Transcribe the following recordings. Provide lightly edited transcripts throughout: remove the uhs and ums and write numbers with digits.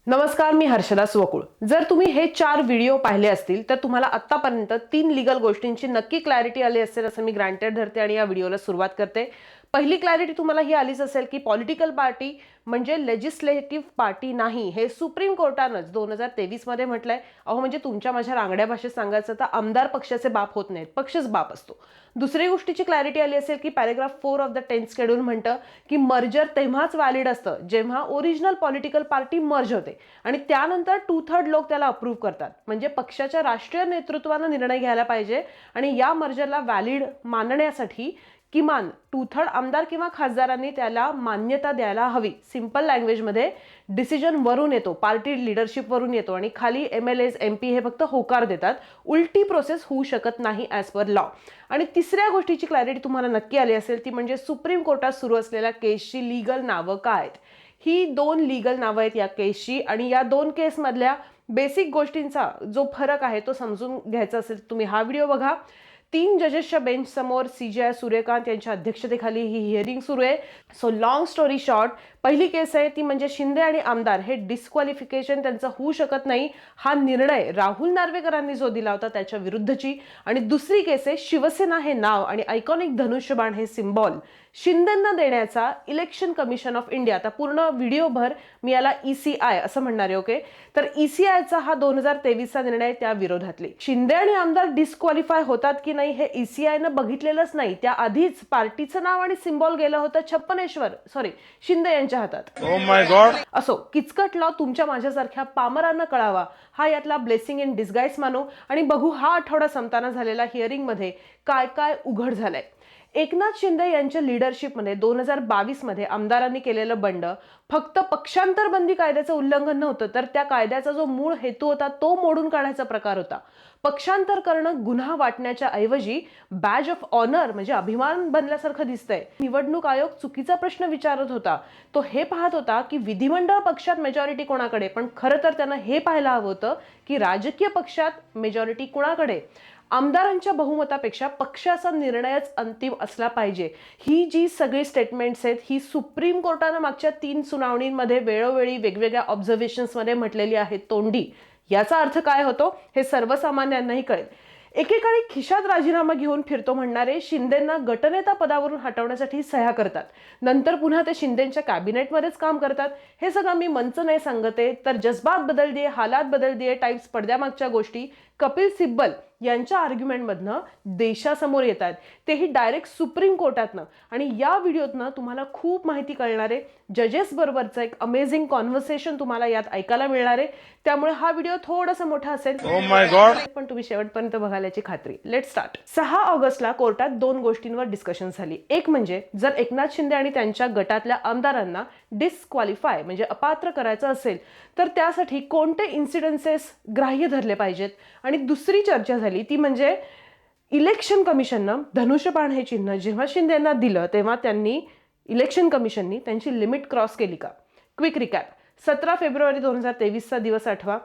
नमस्कार, मी हर्षदा स्वकुळ. जर तुम्ही हे 4 व्हिडिओ पाहिले असतील तर तुम्हाला आतापर्यंत 3 लीगल गोष्टींची नक्की क्लॅरिटी आली असेल असं मी ग्रँटेड धरते आणि या व्हिडिओला सुरुवात करते. पहिली क्लॅरिटी तुम्हाला ही आलीच असेल की पॉलिटिकल पार्टी म्हणजे लेजिस्लेटिव्ह पार्टी नाही, हे सुप्रीम कोर्टानंच 2023 मध्ये म्हटलंय. अहो म्हणजे तुमच्या माझ्या रांगड्या भाषेत सांगायचं तर आमदार पक्षाचे बाप होत नाहीत, पक्षच बाप असतो. दुसरी गोष्टीची क्लॅरिटी आली असेल की paragraph 4 of the 10th schedule म्हणतं की मर्जर तेव्हाच व्हॅलिड असतं जेव्हा ओरिजिनल पॉलिटिकल पार्टी मर्ज होते आणि त्यानंतर 2/3 लोक त्याला अप्रूव्ह करतात. म्हणजे पक्षाच्या राष्ट्रीय नेतृत्वानं निर्णय घ्यायला पाहिजे आणि या मर्जरला व्हॅलिड मानण्यासाठी किमान 2/3 आमदार किंवा खासदारांनी त्याला मान्यता द्यायला हवी. सिंपल लँग्वेजमध्ये डिसिजन वरून येतो, पार्टी लिडरशिप वरून येतो आणि खाली MLAs MP हे फक्त होकार देतात. उलटी प्रोसेस होऊ शकत नाही ॲज पर लॉ. आणि तिसऱ्या गोष्टीची क्लॅरिटी तुम्हाला नक्की आली असेल ती म्हणजे सुप्रीम कोर्टात सुरू असलेल्या केसची लीगल नावं काय आहेत. ही 2 लीगल नावं आहेत या केसची आणि या 2 केसमधल्या बेसिक गोष्टींचा जो फरक आहे तो समजून घ्यायचा असेल तुम्ही हा व्हिडिओ बघा. 3 जजेसच्या बेंच समोर CJI सूर्यकांत यांच्या अध्यक्षतेखाली ही हिअरिंग सुरू आहे. सो लॉंग स्टोरी शॉर्ट, पहिली केस आहे ती म्हणजे शिंदे आणि आमदार हे डिस्क्वालिफिकेशन त्यांचं होऊ शकत नाही, हा निर्णय राहुल नार्वेकरांनी जो दिला होता त्याच्या विरुद्धची. आणि दुसरी केस आहे शिवसेना हे नाव आणि आयकॉनिक धनुष्यबाण हे सिम्बॉल शिंदेंना देण्याचा इलेक्शन कमिशन ऑफ इंडिया. आता पूर्ण व्हिडिओभर मी याला ECI असं म्हणणार आहे. ओके, तर ECIचा हा 2023चा निर्णय त्या विरोधातली. शिंदे आणि आमदार डिस्क्वालिफाय होतात की नाही हे ECIनं बघितलेलंच नाही. त्या आधीच पार्टीचं नाव आणि सिम्बॉल गेलं होतं शिंदे यांच्या हातात. Oh my God. असो, किचकट लॉ तुमच्या माझ्यासारख्या पामरांना कळावा हा यातला ब्लेसिंग इन डिस्गाईज मानू आणि बघू हा आठवडा संपताना झालेल्या हिअरिंग मध्ये काय काय उघड झालंय. एकनाथ शिंदे यांच्या लिडरशिपमध्ये 2022 मध्ये आमदारांनी केलेलं बंड फक्त पक्षांतर बंदी कायद्याचं उल्लंघन नव्हतं, तर त्या कायद्याचा जो मूळ हेतू होता तो मोडून काढायचा प्रकार होता. पक्षांतर करणं गुन्हा वाटण्याच्या ऐवजी बॅज ऑफ ऑनर म्हणजे अभिमान बनल्यासारखं दिसतंय. निवडणूक आयोग चुकीचा प्रश्न विचारत होता. तो हे पाहत होता की विधिमंडळ पक्षात मेजॉरिटी कोणाकडे, पण खरं तर त्यानं हे पाहायला हवं होतं की राजकीय पक्षात मेजॉरिटी कोणाकडे. आमदारांच्या बहुमतापेक्षा पक्षाचा निर्णयच अंतिम असला पाहिजे. ही जी सगळी स्टेटमेंट्स आहेत ही सुप्रीम कोर्टानं मागच्या 3 सुनावणींमध्ये वेळोवेळी वेगवेगळ्या ऑब्झर्वेशन्समध्ये म्हटलेली आहेत तोंडी. याचा अर्थ काय होतो हे सर्वसामान्यांनाही कळेल. एकेकाळी खिशात राजीनामा घेऊन फिरतो म्हणणारे शिंदेंना गटनेता पदावरून हटवण्यासाठी सह्या करतात, नंतर पुन्हा ते शिंदेंच्या कॅबिनेटमध्येच काम करतात. हे सगळं मी मंच नाही सांगते, तर जज्बात बदल दिए, हालात बदल दिए टाईप्स पडद्यामागच्या गोष्टी कपिल सिब्बल यांच्या आर्ग्युमेंटमधनं देशासमोर येत आहेत, तेही डायरेक्ट सुप्रीम कोर्टातनं. आणि या व्हिडिओतनं तुम्हाला खूप माहिती कळणार आहे. जजेस बरोबरचं एक अमेझिंग कॉन्व्हर्सेशन तुम्हाला यात ऐकायला मिळणार आहे. त्यामुळे हा व्हिडिओ थोडासा मोठा असेल, ओ माय गॉड, पण तुम्ही शेवटपर्यंत बघायची खात्री. Let start. 6 ऑगस्टला कोर्टात 2 गोष्टींवर डिस्कशन झाली. एक म्हणजे जर एकनाथ शिंदे आणि त्यांच्या गटातल्या आमदारांना डिस्क्वालिफाय म्हणजे अपात्र करायचं असेल तर त्यासाठी कोणते इन्सिडेन्सेस ग्राह्य धरले पाहिजेत. आणि दुसरी चर्चा झाली ती म्हणजे इलेक्शन कमिशननं धनुष्यबाण हे चिन्ह जेव्हा शिंदेंना दिलं तेव्हा त्यांनी इलेक्शन कमिशननी त्यांची लिमिट क्रॉस केली का. Quick recap. 17 फेब्रुवारी 2023चा दिवस आठवा.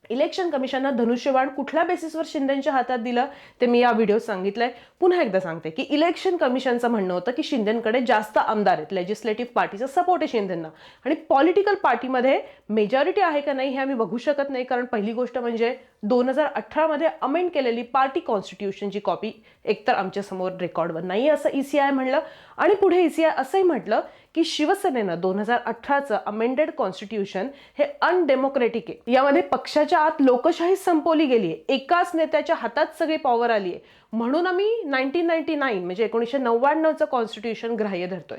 इलेक्शन कमिशननं धनुष्यबाण कुठल्या बेसिसवर शिंदेंच्या हातात दिलं ते मी या व्हिडिओत सांगितलंय. पुन्हा एकदा सांगते की इलेक्शन कमिशनचं म्हणणं होतं की शिंदेंकडे जास्त आमदार आहेत, लेजिस्लेटिव्ह पार्टीचा सपोर्ट आहे शिंदेंना आणि पॉलिटिकल पार्टीमध्ये मेजॉरिटी आहे का नाही हे आम्ही बघू शकत नाही. कारण पहिली गोष्ट म्हणजे 2018 मध्ये अमेंड केलेली पार्टी कॉन्स्टिट्यूशनची कॉपी एकतर आमच्या समोर रेकॉर्डवर नाही असं ECI म्हणलं आणि पुढे ECI असंही म्हटलं की शिवसेनेनं 2018चं अमेंडेड कॉन्स्टिट्यूशन हे अनडेमोक्रेटिक आहे. यामध्ये पक्षाच्या आत लोकशाही संपवली गेली आहे, एकाच नेत्याच्या हातात सगळी पॉवर आली आहे. म्हणून आम्ही 1999 म्हणजे 1999चं कॉन्स्टिट्यूशन ग्राह्य धरतोय.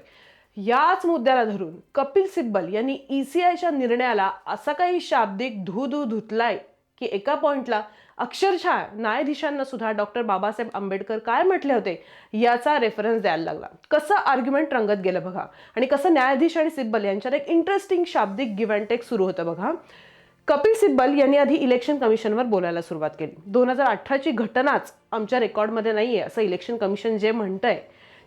याच मुद्द्याला धरून कपिल सिब्बल यांनी ECIच्या निर्णयाला असा काही शाब्दिक धुतलाय की एका पॉइंटला अक्षरशः न्यायाधीशांना सुद्धा डॉक्टर बाबासाहेब आंबेडकर काय म्हटले होते याचा रेफरन्स द्यायला लागला. कसं आर्ग्युमेंट रंगत गेलं बघा आणि कसं न्यायाधीश आणि सिब्बल यांच्यात एक इंटरेस्टिंग शाब्दिक गिव्ह अँड टेक सुरू होतं बघा. कपिल सिब्बल यांनी आधी इलेक्शन कमिशनवर बोलायला सुरुवात केली. 2018ची घटनाच आमच्या रेकॉर्डमध्ये नाहीये असं इलेक्शन कमिशन जे म्हणतंय,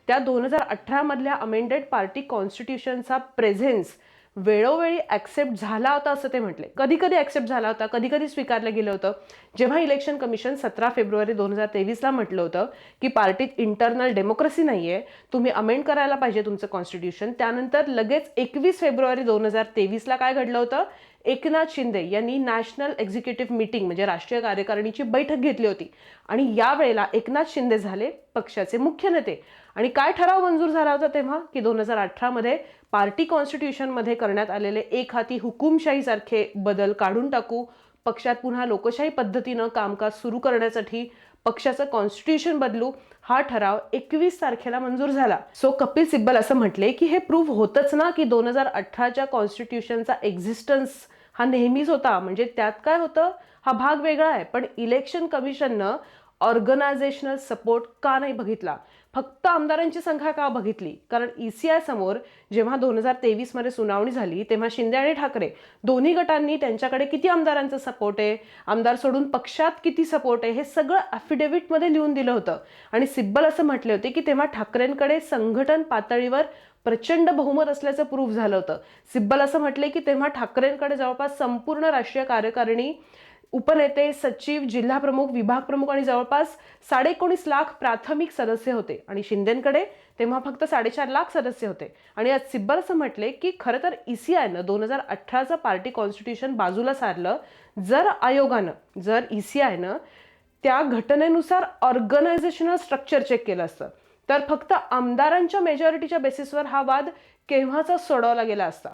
त्या 2018 मधल्या अमेंडेड पार्टी कॉन्स्टिट्यूशनचा प्रेझेन्स वेळोवेळी ऍक्सेप्ट झाला होता असं ते म्हटले. कधी कधी ऍक्सेप्ट झाला होता, कधी कधी स्वीकारलं गेलं होतं. जेव्हा इलेक्शन कमिशन 17 फेब्रुवारी 2023ला म्हटलं होतं की पार्टीत इंटरनल डेमोक्रेसी नाहीये, तुम्ही अमेंड करायला पाहिजे तुमचं कॉन्स्टिट्यूशन, त्यानंतर लगेच 21 फेब्रुवारी 2023ला काय घडलं होतं, एकनाथ शिंदे यांनी नॅशनल एक्झिक्युटिव्ह मीटिंग म्हणजे राष्ट्रीय कार्यकारिणीची बैठक घेतली होती आणि यावेळेला एकनाथ शिंदे झाले पक्षाचे मुख्य नेते. आणि काय ठराव मंजूर झाला होता तेव्हा की 2018 मध्ये पार्टी कॉन्स्टिट्यूशनमध्ये करण्यात आलेले एक हाती हुकुमशाहीसारखे बदल काढून टाकू, पक्षात पुन्हा लोकशाही पद्धतीनं कामकाज सुरू करण्यासाठी पक्षाचं कॉन्स्टिट्यूशन बदलू, हा ठराव 21 तारखेला मंजूर झाला. सो कपिल सिब्बल असं म्हटले की हे प्रूव्ह होतच ना की 2018च्या कॉन्स्टिट्यूशनचा एक्झिस्टन्स हा नेहमीच होता, म्हणजे त्यात काय होतं, हा भाग वेगळा आहे. पण इलेक्शन कमिशननं ऑर्गनायझेशनल सपोर्ट का नाही बघितला, फक्त आमदारांची संख्या का बघितली? कारण ECI समोर जेव्हा 2023 मध्ये सुनावणी झाली तेव्हा शिंदे आणि ठाकरे दोन्ही गटांनी त्यांच्याकडे किती आमदारांचा सपोर्ट आहे, आमदार सोडून पक्षात किती सपोर्ट आहे, हे सगळं ॲफिडेव्हिटमध्ये लिहून दिलं होतं. आणि सिब्बल असं म्हटले होते की तेव्हा ठाकरेंकडे संघटन पातळीवर प्रचंड बहुमत असल्याचं प्रूव्ह झालं होतं. सिब्बल असं म्हटले की तेव्हा ठाकरेंकडे जवळपास संपूर्ण राष्ट्रीय कार्यकारिणी, उपनेते, सचिव, जिल्हा प्रमुख, विभाग प्रमुख आणि जवळपास 19.5 लाख प्राथमिक सदस्य होते आणि शिंदेकडे तेव्हा फक्त 4.5 लाख सदस्य होते. आणि आज सिब्बल असं म्हटले की खरं तर ECIनं 2018चं पार्टी कॉन्स्टिट्यूशन बाजूला सारलं. जर ECIनं त्या घटनेनुसार ऑर्गनायझेशनल स्ट्रक्चर चेक केलं असतं तर फक्त आमदारांच्या मेजॉरिटीच्या बेसिसवर हा वाद केव्हाचा सोडवला गेला असता.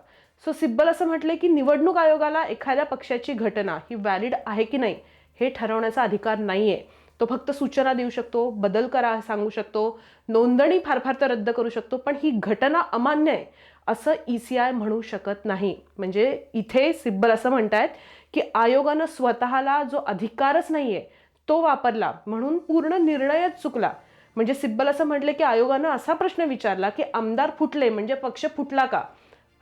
सो सिब्बल असं म्हटले की निवडणूक आयोगाला एखाद्या पक्षाची घटना ही व्हॅलिड आहे की नाही हे ठरवण्याचा अधिकार नाहीये. तो फक्त सूचना देऊ शकतो, बदल करा सांगू शकतो, नोंदणी फार फार तर रद्द करू शकतो, पण ही घटना अमान्य आहे असं ECI म्हणू शकत नाही. म्हणजे इथे सिब्बल असं म्हणतायत की आयोगानं स्वतःला जो अधिकारच नाहीये तो वापरला म्हणून पूर्ण निर्णयच चुकला. म्हणजे सिब्बल असं म्हटले की आयोगानं असा प्रश्न विचारला की आमदार फुटले म्हणजे पक्ष फुटला का,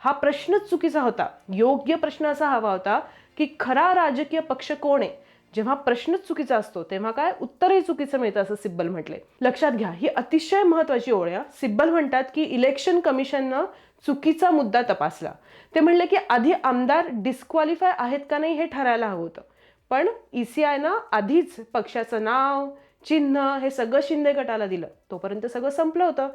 हा प्रश्नच चुकीचा होता. योग्य प्रश्न असा हवा होता की खरा राजकीय पक्ष कोण आहे. जेव्हा प्रश्नच चुकीचा असतो तेव्हा काय उत्तरही चुकीचं मिळतं असं सिब्बल म्हटले. लक्षात घ्या, ही अतिशय महत्वाची ओळ आहे. सिब्बल म्हणतात की इलेक्शन कमिशननं चुकीचा मुद्दा तपासला. ते म्हणले की आधी आमदार डिस्क्वालिफाय आहेत का नाही हे ठरायला हवं होतं, पण ECIनं आधीच पक्षाचं नाव, चिन्ह हे सगळं शिंदे गटाला दिलं, तोपर्यंत सगळं संपलं होतं.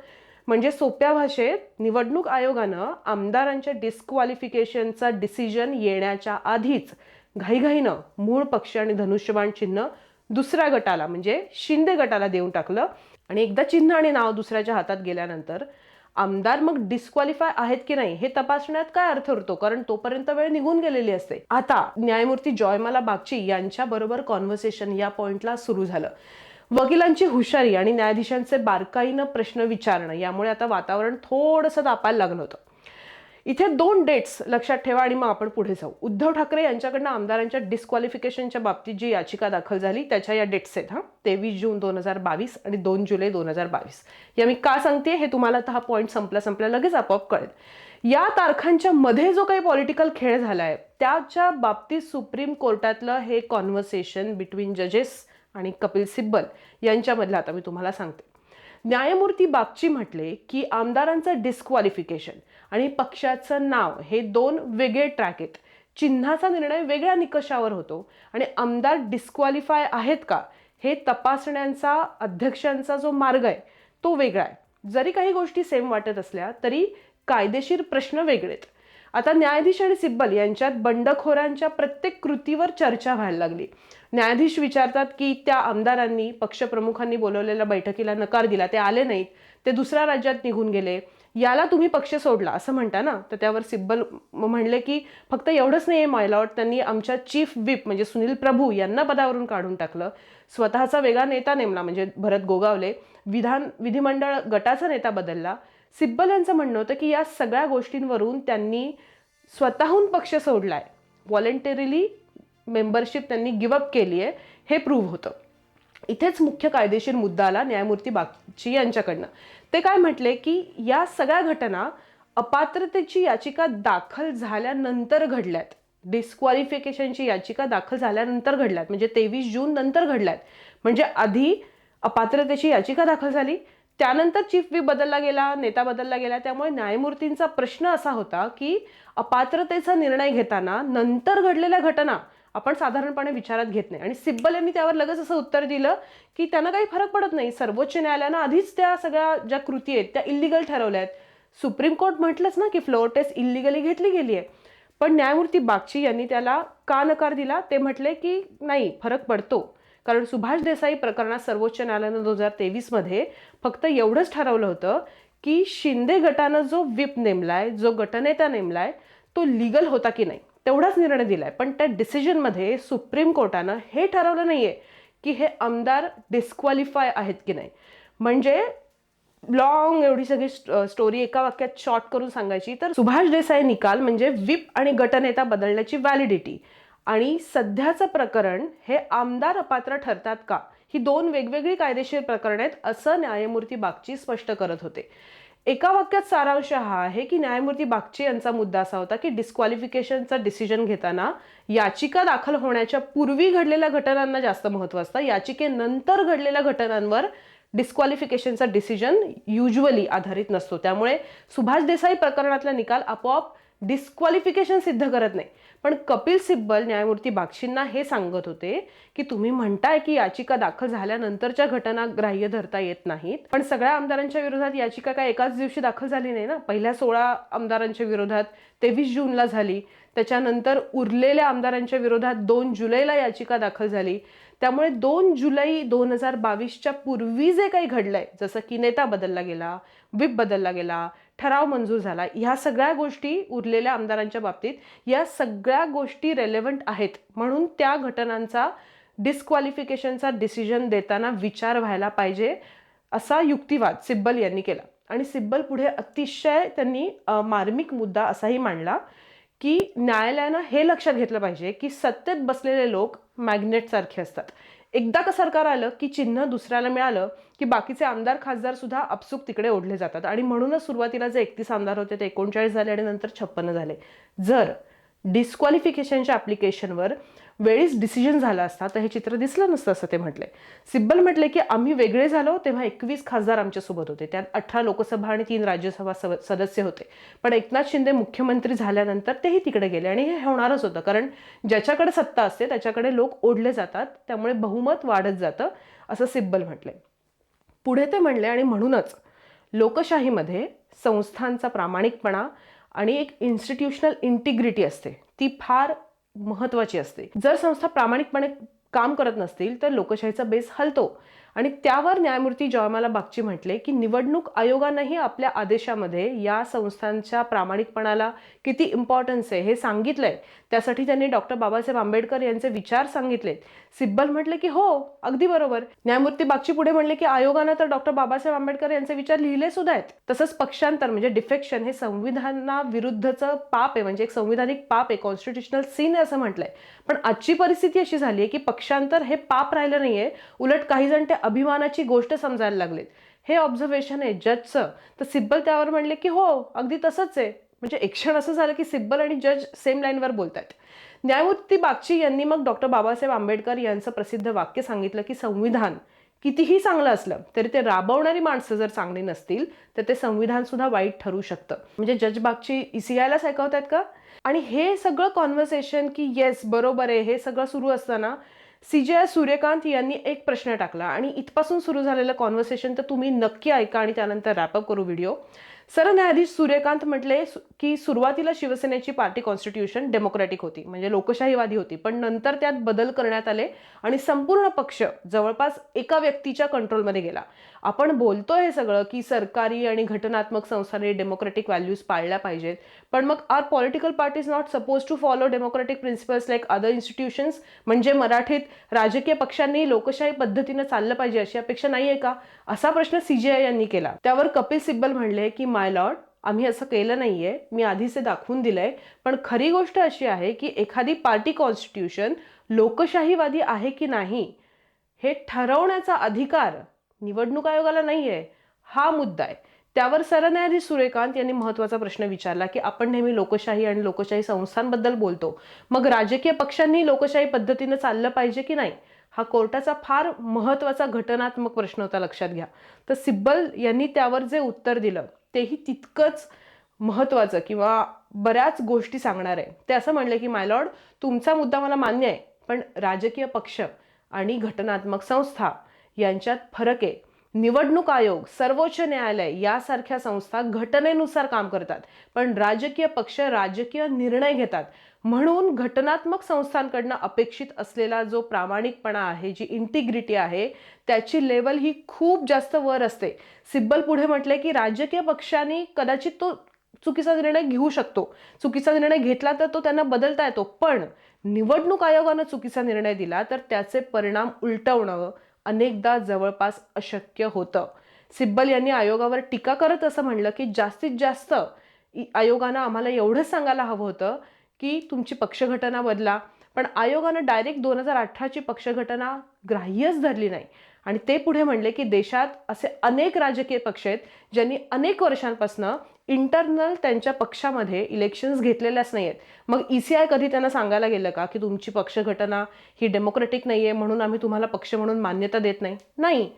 म्हणजे सोप्या भाषेत निवडणूक आयोगानं आमदारांच्या डिस्क्वालिफिकेशनचा डिसिजन येण्याच्या आधीच घाईघाईनं मूळ पक्ष आणि धनुष्यबाण चिन्ह दुसऱ्या गटाला म्हणजे शिंदे गटाला देऊन टाकलं. आणि एकदा चिन्ह आणि नाव दुसऱ्याच्या हातात गेल्यानंतर आमदार मग डिस्क्वालिफाय आहेत की नाही हे तपासण्यात काय अर्थ उरतो, कारण तोपर्यंत वेळ निघून गेलेली असते. आता न्यायमूर्ती जॉयमाला बागची यांच्या बरोबर कॉन्व्हर्सेशन या पॉइंटला सुरू झालं. वकिलांची हुशारी आणि न्यायाधीशांचे बारकाईनं प्रश्न विचारणं यामुळे आता वातावरण थोडंसं तापायला लागलं होतं. इथे 2 डेट्स लक्षात ठेवा आणि मग आपण पुढे जाऊ. उद्धव ठाकरे यांच्याकडनं आमदारांच्या डिस्क्वालिफिकेशनच्या बाबतीत जी याचिका दाखल झाली त्याच्या या डेट्स आहेत. 23 जून 2022 आणि 2 जुलै 2022. या मी का सांगते हे तुम्हाला आता हा पॉईंट संपल्या लगेच आपोआप कळेल. या तारखांच्या मध्ये जो काही पॉलिटिकल खेळ झालाय त्याच्या बाबतीत सुप्रीम कोर्टातलं हे कॉन्व्हर्सेशन बिटवीन जजेस आणि कपिल सिब्बल यांच्यामधलं आता मी तुम्हाला सांगते. न्यायमूर्ती बागची म्हटले की आमदारांचं डिस्क्वालिफिकेशन आणि पक्षाचं नाव हे 2 वेगळे ट्रॅक आहेत. चिन्हाचा निर्णय वेगळ्या निकषावर होतो आणि आमदार डिस्क्वालिफाय आहेत का हे तपासण्याचा अध्यक्षांचा जो मार्ग आहे तो वेगळा आहे. जरी काही गोष्टी सेम वाटत असल्या तरी कायदेशीर प्रश्न वेगळेत. आता न्यायाधीश आणि सिब्बल यांच्यात बंडखोरांच्या प्रत्येक कृतीवर चर्चा व्हायला लागली. न्यायाधीश विचारतात की त्या आमदारांनी पक्षप्रमुखांनी बोलवलेल्या बैठकीला नकार दिला, ते आले नाहीत, ते दुसऱ्या राज्यात निघून गेले, याला तुम्ही पक्ष सोडला असं म्हणता ना. तर त्यावर सिब्बल म्हणले की फक्त एवढंच नाही मायलॉर्ड, त्यांनी आमच्या चीफ व्हिप म्हणजे सुनील प्रभू यांना पदावरून काढून टाकलं, स्वतःचा वेगळा नेता नेमला म्हणजे भरत गोगावले, विधिमंडळ गटाचा नेता बदलला. सिब्बल यांचं म्हणणं होतं की या सगळ्या गोष्टींवरून त्यांनी स्वतःहून पक्ष सोडलाय, व्हॉलेंटरीली मेंबरशिप त्यांनी गिवअप केली आहे हे प्रूव्ह होतं. इथेच मुख्य कायदेशीर मुद्दा आला न्यायमूर्ती बागची यांच्याकडनं. ते काय म्हटले की या सगळ्या घटना अपात्रतेची याचिका दाखल झाल्यानंतर घडल्यात, डिस्क्वालिफिकेशनची याचिका दाखल झाल्यानंतर घडल्यात, म्हणजे 23 जून नंतर घडल्यात. म्हणजे आधी अपात्रतेची याचिका दाखल झाली, त्यानंतर चीफ व्हिप बदलला गेला, नेता बदलला गेला. त्यामुळे न्यायमूर्तींचा प्रश्न असा होता की अपात्रतेचा निर्णय घेताना नंतर घडलेल्या घटना आपण साधारणपणे विचारात घेत नाही. आणि सिब्बल यांनी त्यावर लगेच असं उत्तर दिलं की त्यांना काही फरक पडत नाही, सर्वोच्च न्यायालयानं आधीच त्या सगळ्या ज्या कृती आहेत त्या इल्लिगल ठरवल्या आहेत. सुप्रीम कोर्ट म्हटलंच ना की फ्लोअर टेस्ट इल्लिगली घेतली गेली आहे. पण न्यायमूर्ती बागची यांनी त्याला का नकार दिला ते म्हटले की नाही, फरक पडतो. कारण सुभाष देसाई प्रकरणात सर्वोच्च न्यायालयानं 2023 मध्ये फक्त एवढंच ठरवलं होतं की शिंदे गटानं जो व्हिप नेमलाय, जो गटनेता नेमलाय, तो लिगल होता की नाही, तेवढाच निर्णय दिलाय. पण त्या डिसिजनमध्ये सुप्रीम कोर्टानं हे ठरवलं नाहीये की हे आमदार डिस्क्वालिफाय आहेत की नाही. म्हणजे लॉंग एवढी सगळी स्टोरी एका वाक्यात शॉर्ट करून सांगायची तर सुभाष देसाई निकाल म्हणजे व्हिप आणि गटनेता बदलण्याची व्हॅलिडिटी आणि सध्याचं प्रकरण हे आमदार अपात्र ठरतात का, ही दोन वेगवेगळी कायदेशीर प्रकरण आहेत असं न्यायमूर्ती बागची स्पष्ट करत होते. एका वाक्यात सारांश हा आहे की न्यायमूर्ती बागची यांचा मुद्दा असा होता की डिस्क्वालिफिकेशनचा डिसिजन घेताना याचिका दाखल होण्याच्या पूर्वी घडलेल्या घटनांना जास्त महत्त्व असतं, याचिकेनंतर घडलेल्या घटनांवर डिस्क्वालिफिकेशनचा डिसिजन युजली आधारित नसतो. त्यामुळे सुभाष देसाई प्रकरणातला निकाल आपोआप डिस्क्वालिफिकेशन सिद्ध करत नाही. पण कपिल सिब्बल न्यायमूर्ती बागचींना हे सांगत होते की तुम्ही म्हणताय की याचिका दाखल झाल्यानंतरच्या घटना ग्राह्य धरता येत नाहीत, पण सगळ्या आमदारांच्या विरोधात याचिका काय एकाच दिवशी दाखल झाली नाही ना. पहिल्या 16 आमदारांच्या विरोधात 23 जूनला झाली, त्याच्यानंतर उरलेल्या आमदारांच्या विरोधात 2 जुलैला याचिका दाखल झाली. त्यामुळे 2 जुलै 2022च्या पूर्वी जे काही घडलंय, जसं की नेता बदलला गेला, व्हिप बदलला गेला, ठराव मंजूर झाला, ह्या सगळ्या गोष्टी उरलेल्या आमदारांच्या बाबतीत या सगळ्या गोष्टी रेलेव्हंट आहेत. म्हणून त्या घटनांचा डिस्क्वालिफिकेशनचा डिसिजन देताना विचार व्हायला पाहिजे असा युक्तिवाद सिब्बल यांनी केला. आणि सिब्बल पुढे अतिशय त्यांनी मार्मिक मुद्दा असाही मांडला की न्यायालयानं हे लक्षात घेतलं पाहिजे की सत्तेत बसलेले लोक मॅग्नेटसारखे असतात. एकदा का सरकार आलं की चिन्ह दुसऱ्याला मिळालं की बाकीचे आमदार खासदार सुद्धा आपसूक तिकडे ओढले जातात. आणि म्हणूनच सुरुवातीला जे 31 आमदार होते ते 39 झाले आणि नंतर 56 झाले. जर डिस्क्वालिफिकेशनच्या ॲप्लिकेशनवर वेळीच डिसिजन झाला असता तर हे चित्र दिसलं नसतं असं ते म्हटले. सिब्बल म्हटले की आम्ही वेगळे झालो तेव्हा 21 खासदार आमच्यासोबत होते, त्यात 18 लोकसभा आणि 3 राज्यसभा सदस्य होते. पण एकनाथ शिंदे मुख्यमंत्री झाल्यानंतर तेही तिकडे गेले आणि हे होणारच होतं, कारण ज्याच्याकडे सत्ता असते त्याच्याकडे लोक ओढले जातात, त्यामुळे बहुमत वाढत जातं असं सिब्बल म्हटले. पुढे ते म्हणले आणि म्हणूनच लोकशाहीमध्ये संस्थांचा प्रामाणिकपणा आणि एक इन्स्टिट्यूशनल इंटिग्रिटी असते, ती फार महत्त्वाची असते. जर संस्था प्रामाणिकपणे काम करत नसतील तर लोकशाहीचा बेस हलतो. आणि त्यावर न्यायमूर्ती जयमाला बागची म्हटले की निवडणूक आयोगानंही आपल्या आदेशामध्ये या संस्थांच्या प्रामाणिकपणाला किती इम्पॉर्टन्स आहे हे सांगितलंय. त्यासाठी त्यांनी डॉक्टर बाबासाहेब आंबेडकर यांचे विचार सांगितले. सिब्बल म्हटले की हो, अगदी बरोबर. न्यायमूर्ती बागची पुढे म्हणले की आयोगानं तर डॉक्टर बाबासाहेब आंबेडकर यांचे विचार लिहिले सुद्धा आहेत. तसंच पक्षांतर म्हणजे डिफेक्शन हे संविधानाविरुद्धचं पाप आहे, म्हणजे एक संविधानिक पाप आहे, कॉन्स्टिट्युशनल सीन आहे असं म्हटलंय. पण आजची परिस्थिती अशी झाली आहे की पक्षांतर हे पाप राहिलं नाहीये, उलट काही जण ते अभिमानाची गोष्ट समजायला लागलेत. हे ऑब्झर्वेशन आहे जजचं. तर सिब्बल त्यावर म्हणले की हो, अगदी तसंच आहे. म्हणजे एक क्षण असं झालं की सिब्बल आणि जज सेम लाईनवर बोलतात. न्यायमूर्ती बागची यांनी मग डॉक्टर बाबासाहेब आंबेडकर यांचं प्रसिद्ध वाक्य सांगितलं की संविधान कितीही चांगलं असलं तरी ते राबवणारी माणसं जर चांगली नसतील तर ते संविधान सुद्धा वाईट ठरू शकतं. म्हणजे जज बागची ECIलाच ऐकवतायत का? आणि हे सगळं कॉन्व्हर्सेशन की येस बरोबर आहे हे सगळं सुरू असताना CJI सूर्यकांत यांनी एक प्रश्न टाकला आणि इथपासून सुरू झालेलं कॉन्व्हर्सेशन तर तुम्ही नक्की ऐका आणि त्यानंतर रॅपअप करू व्हिडिओ. सरन्यायाधीश सूर्यकांत म्हटले की सुरुवातीला शिवसेनेची पार्टी कॉन्स्टिट्यूशन डेमोक्रॅटिक होती, म्हणजे लोकशाहीवादी होती, पण नंतर त्यात बदल करण्यात आले आणि संपूर्ण पक्ष जवळपास एका व्यक्तीच्या कंट्रोलमध्ये गेला. आपण बोलतोय हे सगळं की सरकारी आणि घटनात्मक संस्थांनी डेमोक्रॅटिक व्हॅल्यूज पाळल्या पाहिजेत, पण मग are political parties not suppose to follow democratic principles like other institutions? म्हणजे मराठीत राजकीय पक्षांनी लोकशाही पद्धतीनं चाललं पाहिजे अशी अपेक्षा नाहीये का, असा प्रश्न CJI यांनी केला. त्यावर कपिल सिब्बल म्हणले की माय लॉर्ड, आम्ही असं केलं नाहीये, मी आधीच ते दाखवून दिलंय. पण खरी गोष्ट अशी आहे की एखादी पार्टी कॉन्स्टिट्यूशन लोकशाहीवादी आहे की नाही हे ठरवण्याचा अधिकार निवडणूक आयोगाला नाहीये, हा मुद्दा आहे. त्यावर सरन्यायाधीश सूर्यकांत यांनी महत्त्वाचा प्रश्न विचारला की आपण नेहमी लोकशाही आणि लोकशाही संस्थांबद्दल बोलतो, मग राजकीय पक्षांनी लोकशाही पद्धतीनं चाललं पाहिजे की नाही? हा कोर्टाचा फार महत्त्वाचा घटनात्मक प्रश्न होता, लक्षात घ्या. तर सिब्बल यांनी त्यावर जे उत्तर दिलं तेही तितकंच महत्त्वाचं किंवा बऱ्याच गोष्टी सांगणार आहे. ते असं म्हणले की माय लॉर्ड, तुमचा मुद्दा मला मान्य आहे, पण राजकीय पक्ष आणि घटनात्मक संस्था यांच्यात फरक आहे. निवडणूक आयोग, सर्वोच्च न्यायालय यासारख्या संस्था घटनेनुसार काम करतात, पण राजकीय पक्ष राजकीय निर्णय घेतात. म्हणून घटनात्मक संस्थांकडनं अपेक्षित असलेला जो प्रामाणिकपणा आहे, जी इंटिग्रिटी आहे, त्याची लेवल ही खूप जास्त वर असते. सिब्बल पुढे म्हटले की राजकीय पक्षांनी कदाचित तो चुकीचा निर्णय घेऊ शकतो, चुकीचा निर्णय घेतला तर तो त्यांना बदलता येतो, पण निवडणूक आयोगानं चुकीचा निर्णय दिला तर त्याचे परिणाम उलटवणं अनेकदा जवळपास अशक्य होतं. सिब्बल यांनी आयोगावर टीका करत असं म्हणलं की जास्तीत जास्त आयोगानं आम्हाला एवढंच सांगायला हवं होतं की तुमची पक्षघटना बदला, पण आयोगानं डायरेक्ट 2018ची पक्षघटना ग्राह्यच धरली नाही. आणि ते पुढे म्हणले की देशात असे अनेक राजकीय पक्ष आहेत ज्यांनी अनेक वर्षांपासून इंटरनल त्यांच्या पक्षामध्ये इलेक्शन्स घेतलेल्याच नाही आहेत. मग ECI कधी त्यांना सांगायला गेलं का की तुमची पक्षघटना ही डेमोक्रेटिक नाही आहे म्हणून आम्ही तुम्हाला पक्ष म्हणून मान्यता देत नाही? नाही.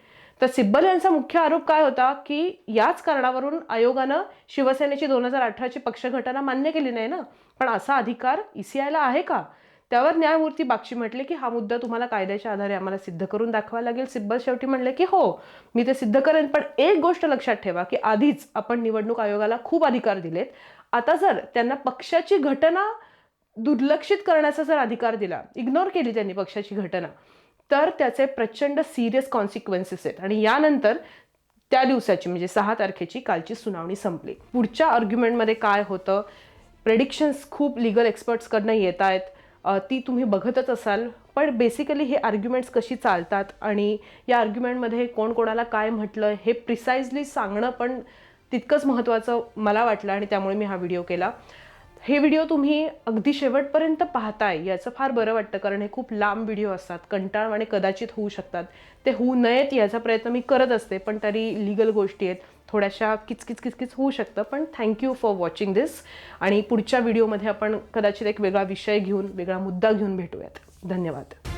तर सिब्बल यांचा मुख्य आरोप काय होता की याच कारणावरून आयोगानं शिवसेनेची 2018ची पक्षघटना मान्य केली नाही ना, पण असा अधिकार ECIला आहे का? त्यावर न्यायमूर्ती बागची म्हटले की हा मुद्दा तुम्हाला कायद्याच्या आधारे आम्हाला सिद्ध करून दाखवायला लागेल. सिब्बल शेवटी म्हणले की हो, मी ते सिद्ध करेन, पण एक गोष्ट लक्षात ठेवा की आधीच आपण निवडणूक आयोगाला खूप अधिकार दिलेत. आता जर त्यांना पक्षाची घटना दुर्लक्षित करण्याचा जर अधिकार दिला, इग्नोर केली त्यांनी पक्षाची घटना, तर त्याचे प्रचंड सिरियस कॉन्सिक्वेन्सेस आहेत. आणि यानंतर त्या दिवसाची म्हणजे 6 तारखेची कालची सुनावणी संपली. पुढच्या आर्ग्युमेंटमध्ये काय होतं, प्रेडिक्शन्स खूप लिगल एक्सपर्ट्सकडनं येत आहेत, ती तुम्ही बघतच असाल. पण बेसिकली हे आर्ग्युमेंट्स कशी चालतात आणि या आर्ग्युमेंटमध्ये कोण कोणाला काय म्हटलं हे प्रिसाइजली सांगणं पण तितकंच महत्त्वाचं मला वाटलं आणि त्यामुळे मी हा व्हिडिओ केला. हे व्हिडिओ तुम्ही अगदी शेवटपर्यंत पाहताय याचं फार बरं वाटतं, कारण हे खूप लांब व्हिडिओ असतात, कंटाळवाणे कदाचित होऊ शकतात. ते होऊ नयेत याचा प्रयत्न मी करत असते, पण तरी लिगल गोष्टी आहेत, थोड्याशा किचकिच होऊ शकतं. पण थँक्यू फॉर वॉचिंग दिस. आणि पुढच्या व्हिडिओमध्ये आपण कदाचित एक वेगळा विषय घेऊन, वेगळा मुद्दा घेऊन भेटूयात. धन्यवाद.